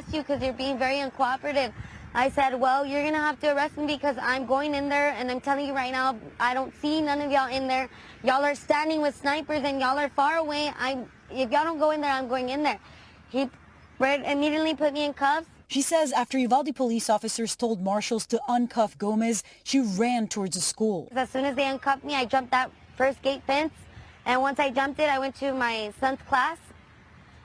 arrest you because you're being very uncooperative. I said, well, you're going to have to arrest me because I'm going in there, and I'm telling you right now, I don't see none of y'all in there. Y'all are standing with snipers, and y'all are far away. If y'all don't go in there, I'm going in there. He immediately put me in cuffs. She says after Uvalde police officers told marshals to uncuff Gomez, she ran towards the school. As soon as they uncuffed me, I jumped that first gate fence, and once I jumped it, I went to my son's class,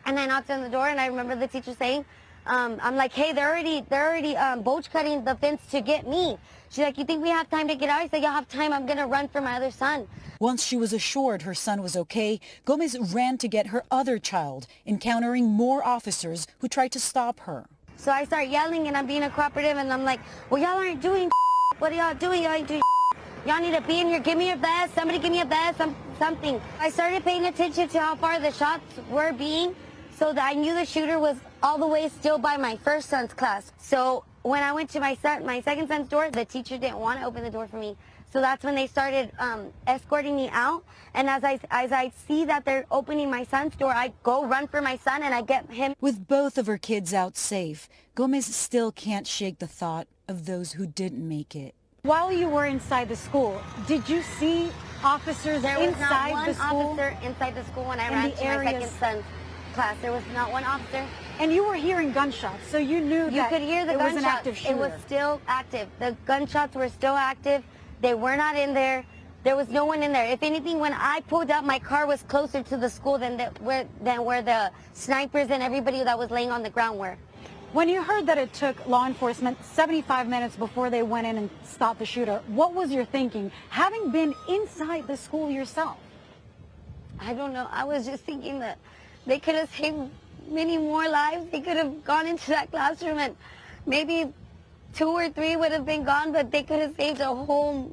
and I knocked on the door, and I remember the teacher saying, I'm like, hey, they're already bulge cutting the fence to get me. She's like, you think we have time to get out? I said, y'all have time. I'm going to run for my other son. Once she was assured her son was okay, Gomez ran to get her other child, encountering more officers who tried to stop her. So I start yelling, and I'm being a cooperative, and I'm like, well, y'all aren't doing what are y'all doing? Y'all ain't doing y'all need to be in here. Give me your vest. Somebody give me a vest, something. I started paying attention to how far the shots were being, so that I knew the shooter was all the way still by my first son's class. So when I went to my second son's door, the teacher didn't want to open the door for me. So that's when they started escorting me out. And as I see that they're opening my son's door, I go run for my son and I get him. With both of her kids out safe, Gomez still can't shake the thought of those who didn't make it. While you were inside the school, did you see officers there was inside not one the school? Officer inside the school when I ran to my second son's class. There was not one officer. And you were hearing gunshots, so you knew you that could hear the it gunshots. was an active shooter. It was still active. The gunshots were still active. They were not in there. There was no one in there. If anything, when I pulled up, my car was closer to the school than where the snipers and everybody that was laying on the ground were. When you heard that it took law enforcement 75 minutes before they went in and stopped the shooter, what was your thinking, having been inside the school yourself? I don't know. I was just thinking that they could have saved many more lives. They could have gone into that classroom and maybe 2 or 3 would have been gone, but they could have saved the whole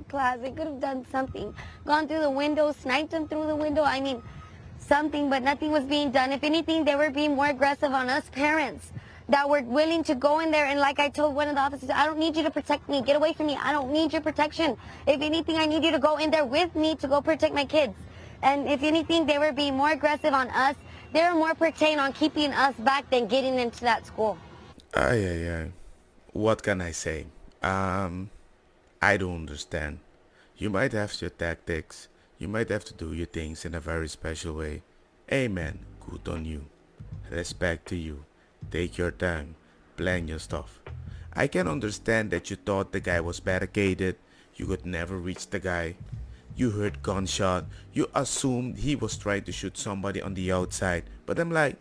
class. They could have done something. Gone through the window, sniped them through the window. I mean, something, but nothing was being done. If anything, they were being more aggressive on us parents that were willing to go in there. And like I told one of the officers, I don't need you to protect me. Get away from me. I don't need your protection. If anything, I need you to go in there with me to go protect my kids. And if anything, they were being more aggressive on us. They were more pertained on keeping us back than getting into that school. What can I say? I don't understand. You might have your tactics. You might have to do your things in a very special way. Amen. Good on you. Respect to you. Take your time. Plan your stuff. I can understand that you thought the guy was barricaded. You could never reach the guy. You heard gunshot. You assumed he was trying to shoot somebody on the outside. But I'm like,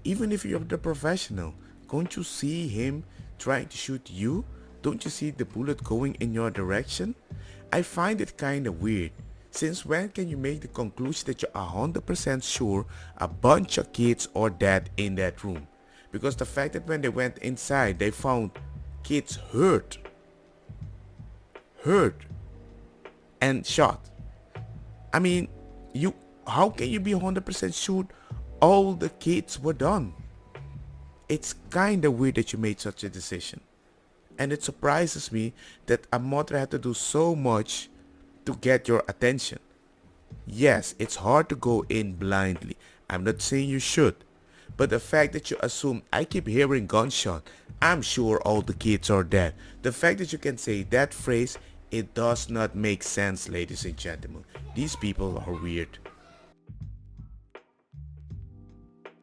even if you're the professional, can't you see him trying to shoot you? Don't you see the bullet going in your direction? I find it kind of weird. Since when can you make the conclusion that you're 100% sure a bunch of kids are dead in that room? Because the fact that when they went inside, they found kids hurt, and shot. I mean, how can you be 100% sure all the kids were done? It's kind of weird that you made such a decision. And it surprises me that a mother had to do so much to get your attention. Yes, it's hard to go in blindly. I'm not saying you should. But the fact that you assume, I keep hearing gunshot, I'm sure all the kids are dead. The fact that you can say that phrase, it does not make sense, ladies and gentlemen. These people are weird.